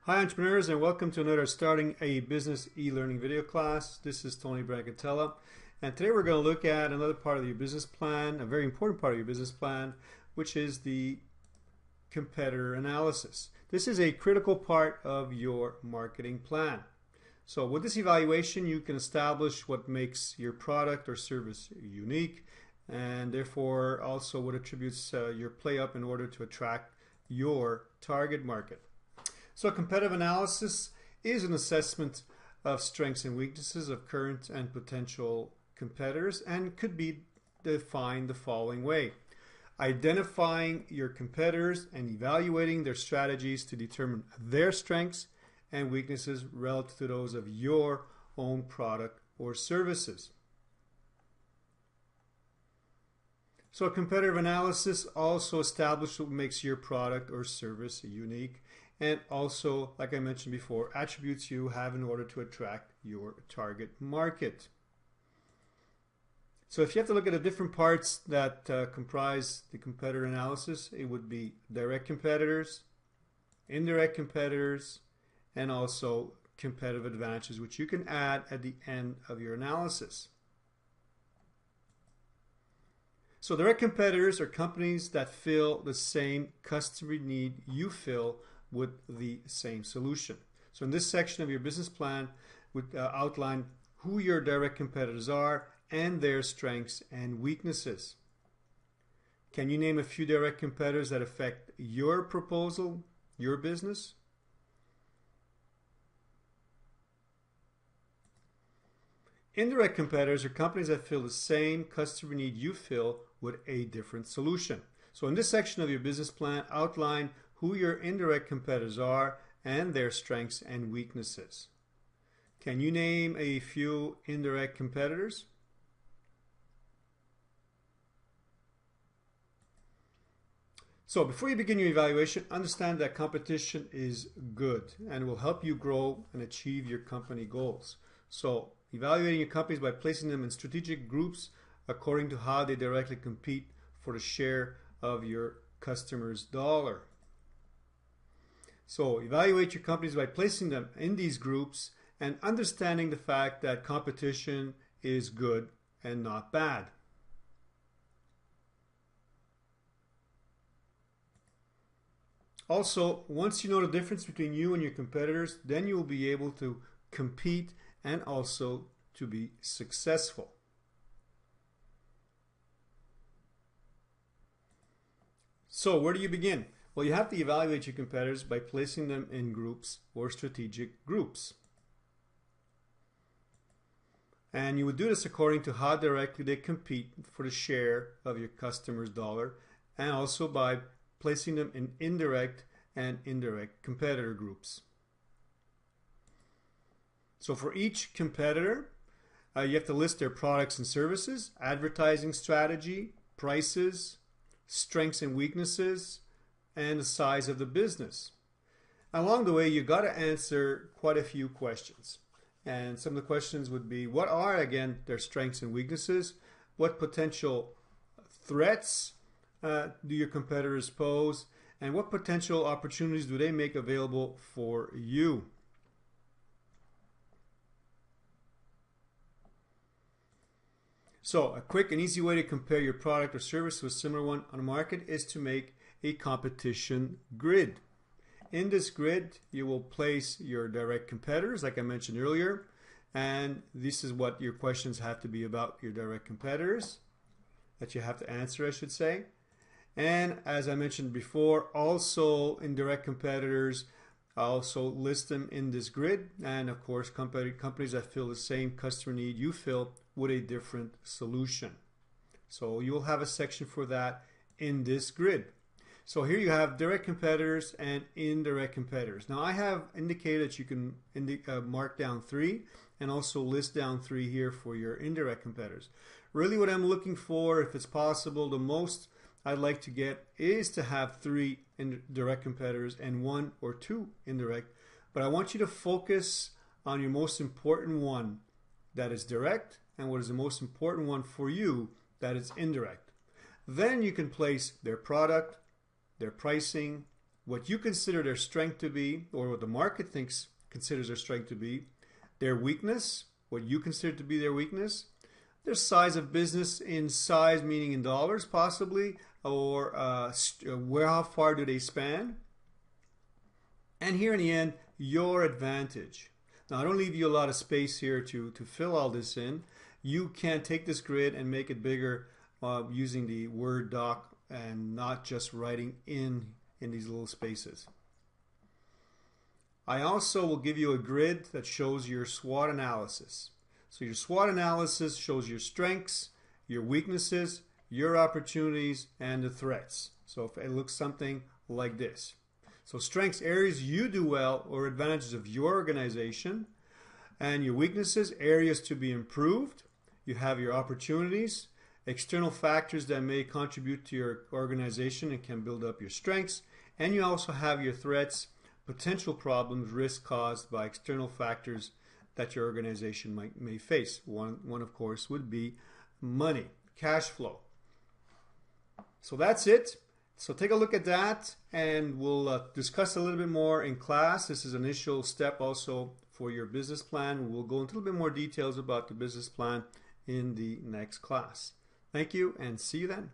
Hi entrepreneurs, and welcome to another Starting a Business e-learning video class. This is Tony Brancatella, and today we're going to look at another part of your business plan, a very important part of your business plan, which is the competitor analysis. This is a critical part of your marketing plan. So with this evaluation, you can establish what makes your product or service unique, and therefore also what attributes your play up in order to attract your target market. So competitive analysis is an assessment of strengths and weaknesses of current and potential competitors and could be defined the following way. Identifying your competitors and evaluating their strategies to determine their strengths and weaknesses relative to those of your own product or services. So competitive analysis also establishes what makes your product or service unique, and also, like I mentioned before, attributes you have in order to attract your target market. So if you have to look at the different parts that comprise the competitor analysis, it would be direct competitors, indirect competitors, and also competitive advantages, which you can add at the end of your analysis. So direct competitors are companies that fill the same customer need you fill with the same solution. So in this section of your business plan, would outline who your direct competitors are and their strengths and weaknesses. Can you name a few direct competitors that affect your proposal, your business? Indirect competitors are companies that fill the same customer need you fill with a different solution. So in this section of your business plan, outline who your indirect competitors are and their strengths and weaknesses. Can you name a few indirect competitors? So before you begin your evaluation, understand that competition is good and will help you grow and achieve your company goals. So evaluating your companies by placing them in strategic groups according to how they directly compete for the share of your customer's dollar. So evaluate your companies by placing them in these groups and understanding the fact that competition is good and not bad. Also, once you know the difference between you and your competitors, then you will be able to compete and also to be successful. So where do you begin? Well, you have to evaluate your competitors by placing them in groups or strategic groups. And you would do this according to how directly they compete for the share of your customer's dollar, and also by placing them in indirect and indirect competitor groups. So for each competitor, you have to list their products and services, advertising strategy, prices, strengths and weaknesses, and the size of the business. Along the way, you got to answer quite a few questions. And some of the questions would be, what are, again, their strengths and weaknesses? What potential threats do your competitors pose? And what potential opportunities do they make available for you? So a quick and easy way to compare your product or service to a similar one on the market is to make a competition grid. In this grid, you will place your direct competitors, like I mentioned earlier, and this is what your questions have to be about your direct competitors that you have to answer, I should say. And as I mentioned before, also indirect competitors, also list them in this grid, and of course companies that fill the same customer need you fill with a different solution. So you'll have a section for that in this grid. So here you have direct competitors and indirect competitors. Now I have indicated that you can mark down 3 and also list down 3 here for your indirect competitors. Really what I'm looking for, if it's possible, the most I'd like to get is to have 3 direct competitors and 1 or 2 indirect. But I want you to focus on your most important one that is direct and what is the most important one for you that is indirect. Then you can place their product, their pricing, what you consider their strength to be, or what the market considers their strength to be, their weakness, what you consider to be their weakness, their size of business, in size meaning in dollars possibly, or how far do they span, and here in the end, your advantage. Now I don't leave you a lot of space here to fill all this in. You can take this grid and make it bigger using the Word doc and not just writing in these little spaces. I also will give you a grid that shows your SWOT analysis. So your SWOT analysis shows your strengths, your weaknesses, your opportunities, and the threats. So if it looks something like this. So strengths, areas you do well or advantages of your organization, and your weaknesses, areas to be improved. You have your opportunities, external factors that may contribute to your organization and can build up your strengths, and you also have your threats, potential problems, risks caused by external factors that your organization may face. One of course would be money, cash flow. So that's it. So take a look at that, and we'll discuss a little bit more in class. This is an initial step also for your business plan. We'll go into a little bit more details about the business plan in the next class. Thank you, and see you then.